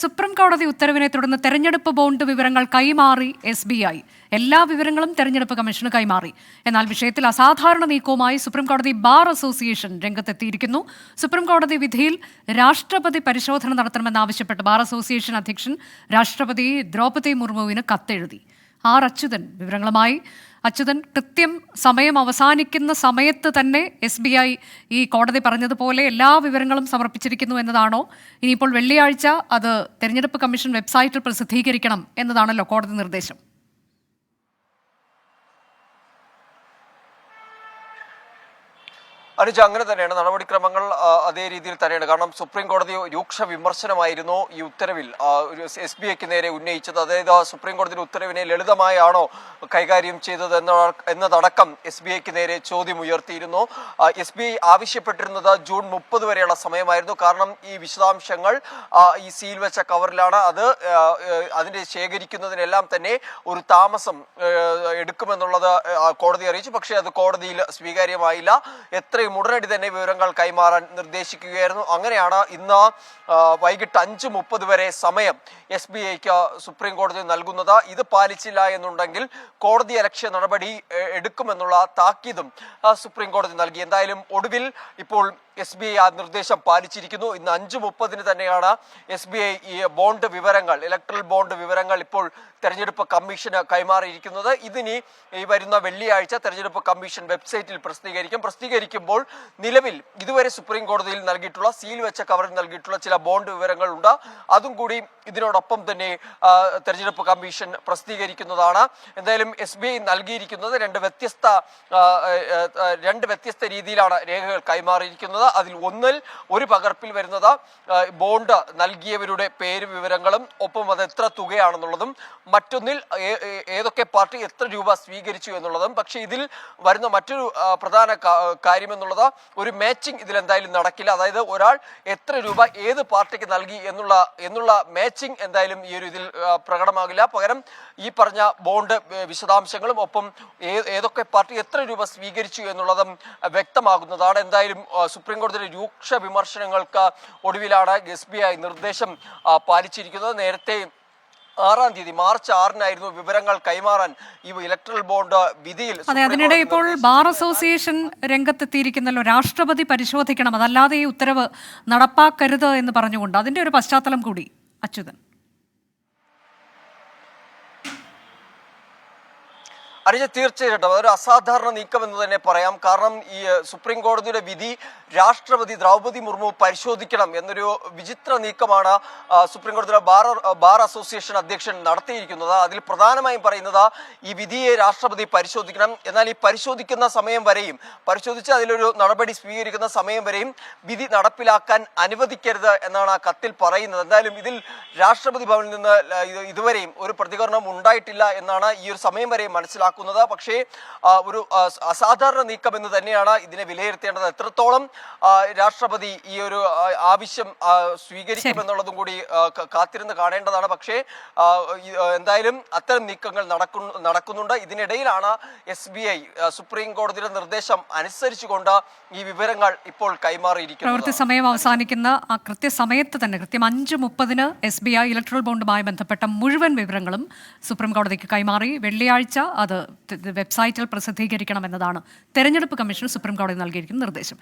Supreme കോടതി ഉത്തരവിനെ തുടർന്ന് തെരഞ്ഞെടുപ്പ് ബോണ്ട് വിവരങ്ങൾ കൈമാറി SBI. എല്ലാ വിവരങ്ങളും തെരഞ്ഞെടുപ്പ് കമ്മീഷന് കൈമാറി. എന്നാൽ വിഷയത്തിൽ അസാധാരണ നീക്കവുമായി സുപ്രീം കോടതി ബാർ അസോസിയേഷൻ രംഗത്തെത്തിയിരിക്കുന്നു. സുപ്രീം കോടതി വിധിയിൽ രാഷ്ട്രപതി പരിശോധന നടത്തണമെന്നാവശ്യപ്പെട്ട് ബാർ അസോസിയേഷൻ അധ്യക്ഷൻ രാഷ്ട്രപതി ദ്രൗപദി മുർമുവിന് കത്തെഴുതി. അച്യുതൻ വിവരങ്ങളുമായി. അച്യുതൻ, കൃത്യം സമയം അവസാനിക്കുന്ന സമയത്ത് തന്നെ SBI ഈ കോടതി പറഞ്ഞതുപോലെ എല്ലാ വിവരങ്ങളും സമർപ്പിച്ചിരിക്കുന്നു എന്നതാണോ? ഇനിയിപ്പോൾ വെള്ളിയാഴ്ച അത് തെരഞ്ഞെടുപ്പ് കമ്മീഷൻ വെബ്സൈറ്റിൽ പ്രസിദ്ധീകരിക്കണം എന്നതാണല്ലോ കോടതി നിർദ്ദേശം. അനുജ, അങ്ങനെ തന്നെയാണ് നടപടിക്രമങ്ങൾ. അതേ രീതിയിൽ തന്നെയാണ്. കാരണം സുപ്രീം കോടതി രൂക്ഷ വിമർശനമായിരുന്നു ഈ ഉത്തരവിൽ SBIക്ക് നേരെ ഉന്നയിച്ചത്. അതായത് സുപ്രീം കോടതിയുടെ ഉത്തരവിനെ ലളിതമായാണോ കൈകാര്യം ചെയ്തത് എന്നതടക്കം SBIക്ക് നേരെ ചോദ്യം ഉയർത്തിയിരുന്നു. SBI ആവശ്യപ്പെട്ടിരുന്നത് ജൂൺ 30 വരെയുള്ള സമയമായിരുന്നു. കാരണം ഈ വിശദാംശങ്ങൾ ഈ സീൽ വെച്ച കവറിലാണ്. അതിന്റെ ശേഖരിക്കുന്നതിനെല്ലാം തന്നെ ഒരു താമസം എടുക്കുമെന്നുള്ളത് കോടതി അറിയിച്ചു. പക്ഷേ അത് കോടതിയിൽ സ്വീകാര്യമായില്ല. എത്രയും ഉടനടി തന്നെ വിവരങ്ങൾ കൈമാറാൻ നിർദ്ദേശിക്കുകയായിരുന്നു. അങ്ങനെയാണ് ഇന്ന് വൈകിട്ട് 5:30 വരെ സമയം SBIക്ക് സുപ്രീം കോടതി നൽകുന്നത്. ഇത് പാലിച്ചില്ല എന്നുണ്ടെങ്കിൽ കോടതി അലക്ഷ്യ നടപടി എടുക്കുമെന്നുള്ള താക്കീതും സുപ്രീം കോടതി നൽകി. എന്തായാലും ഒടുവിൽ ഇപ്പോൾ SBI ആ നിർദ്ദേശം പാലിച്ചിരിക്കുന്നു. ഇന്ന് 5:30 തന്നെയാണ് SBI ഈ ബോണ്ട് വിവരങ്ങൾ, ഇലക്ട്രൽ ബോണ്ട് വിവരങ്ങൾ ഇപ്പോൾ തെരഞ്ഞെടുപ്പ് കമ്മീഷന് കൈമാറിയിരിക്കുന്നത്. ഇതിനി ഈ വരുന്ന വെള്ളിയാഴ്ച തെരഞ്ഞെടുപ്പ് കമ്മീഷൻ വെബ്സൈറ്റിൽ പ്രസിദ്ധീകരിക്കുമ്പോൾ നിലവിൽ ഇതുവരെ സുപ്രീം കോടതിയിൽ നൽകിയിട്ടുള്ള സീൽ വെച്ച കവറിൽ നൽകിയിട്ടുള്ള ചില ബോണ്ട് വിവരങ്ങൾ ഉണ്ട്. അതും കൂടി ഇതിനോടൊപ്പം തന്നെ തെരഞ്ഞെടുപ്പ് കമ്മീഷൻ പ്രസിദ്ധീകരിക്കുന്നതാണ്. എന്തായാലും SBI നൽകിയിരിക്കുന്നത് രണ്ട് വ്യത്യസ്ത രീതിയിലാണ് രേഖകൾ കൈമാറിയിരിക്കുന്നത്. അതിൽ ഒന്നിൽ ഒരു പകർപ്പിൽ വരുന്നത് ബോണ്ട് നൽകിയവരുടെ പേര് വിവരങ്ങളും ഒപ്പം അത് എത്ര തുകയാണെന്നുള്ളതും, മറ്റൊന്നിൽ ഏതൊക്കെ പാർട്ടി എത്ര രൂപ സ്വീകരിച്ചു എന്നുള്ളതും. പക്ഷെ ഇതിൽ വരുന്ന മറ്റൊരു പ്രധാന കാര്യം എന്നുള്ളത് ഒരു മാച്ചിങ് ഇതിൽ എന്തായാലും നടക്കില്ല. അതായത് ഒരാൾ എത്ര രൂപ ഏത് പാർട്ടിക്ക് നൽകി എന്നുള്ള മാച്ചിങ് എന്തായാലും ഈ ഒരു ഇതിൽ പ്രകടമാകില്ല. പകരം ഈ പറഞ്ഞ ബോണ്ട് വിശദാംശങ്ങളും ഒപ്പം ഏതൊക്കെ പാർട്ടി എത്ര രൂപ സ്വീകരിച്ചു എന്നുള്ളതും വ്യക്തമാകുന്നതാണ്. എന്തായാലും സുപ്രീം കോടതിയുടെ രൂക്ഷ വിമർശനങ്ങൾക്ക് ഒടുവിലാണ് SBI നിർദ്ദേശം പാലിച്ചിരിക്കുന്നത്. നേരത്തെ 6-ാം തീയതി മാർച്ച് 6-നായിരുന്നു വിവരങ്ങൾ കൈമാറാൻ ഈ ഇലക്ട്രൽ ബോണ്ട് വിധിയിൽ. അതിനിടെ ഇപ്പോൾ ബാർ അസോസിയേഷൻ രംഗത്തെത്തിയിരിക്കുന്നല്ലോ. രാഷ്ട്രപതി പരിശോധിക്കണം, അതല്ലാതെ ഈ ഉത്തരവ് നടപ്പാക്കരുത് എന്ന് പറഞ്ഞുകൊണ്ട് അതിന്റെ ഒരു പശ്ചാത്തലം കൂടി അച്യുതൻ. അനുജ, തീർച്ചയായിട്ടും അതൊരു അസാധാരണ നീക്കം എന്ന് തന്നെ പറയാം. കാരണം ഈ സുപ്രീം കോടതിയുടെ വിധി രാഷ്ട്രപതി ദ്രൗപദി മുർമു പരിശോധിക്കണം എന്നൊരു വിചിത്ര നീക്കമാണ് സുപ്രീം കോടതിയുടെ ബാർ അസോസിയേഷൻ അധ്യക്ഷൻ നടത്തിയിരിക്കുന്നത്. അതിൽ പ്രധാനമായും പറയുന്നത് ഈ വിധിയെ രാഷ്ട്രപതി പരിശോധിക്കണം. എന്നാൽ ഈ പരിശോധിക്കുന്ന സമയം വരെയും, പരിശോധിച്ച് അതിലൊരു നടപടി സ്വീകരിക്കുന്ന സമയം വരെയും വിധി നടപ്പിലാക്കാൻ അനുവദിക്കരുത് എന്നാണ് ആ കത്തിൽ പറയുന്നത്. എന്തായാലും ഇതിൽ രാഷ്ട്രപതി ഭവനിൽ നിന്ന് ഇതുവരെയും ഒരു പ്രതികരണം ഉണ്ടായിട്ടില്ല എന്നാണ് ഈ ഒരു സമയം വരെയും മനസ്സിലാക്കുന്നത്. പക്ഷേ ഒരു അസാധാരണ നീക്കം എന്ന് തന്നെയാണ് ഇതിനെ വിലയിരുത്തേണ്ടത്. എത്രത്തോളം രാഷ്ട്രപതി ഈ ഒരു ആവശ്യം സ്വീകരിക്കുമെന്നുള്ളതും കൂടി കാത്തിരുന്ന് കാണേണ്ടതാണ്. പക്ഷേ എന്തായാലും അത്തരം നീക്കങ്ങൾ നടക്കുന്നുണ്ട്. ഇതിനിടയിലാണ് SBI സുപ്രീം കോടതിയുടെ നിർദ്ദേശം അനുസരിച്ചുകൊണ്ട് ഈ വിവരങ്ങൾ ഇപ്പോൾ കൈമാറിയിരിക്കുന്നത്. പ്രവൃത്തി സമയം അവസാനിക്കുന്ന ആ കൃത്യസമയത്ത് തന്നെ കൃത്യം 5:30 SBI ഇലക്ട്രൽ ബോണ്ടുമായി ബന്ധപ്പെട്ട മുഴുവൻ വിവരങ്ങളും സുപ്രീം കോടതിക്ക് കൈമാറി. വെള്ളിയാഴ്ച അത് വെബ്സൈറ്റിൽ പ്രസിദ്ധീകരിക്കണമെന്നതാണ് തെരഞ്ഞെടുപ്പ് കമ്മീഷന് സുപ്രീം കോടതി നൽകിയിരിക്കുന്ന നിർദ്ദേശം.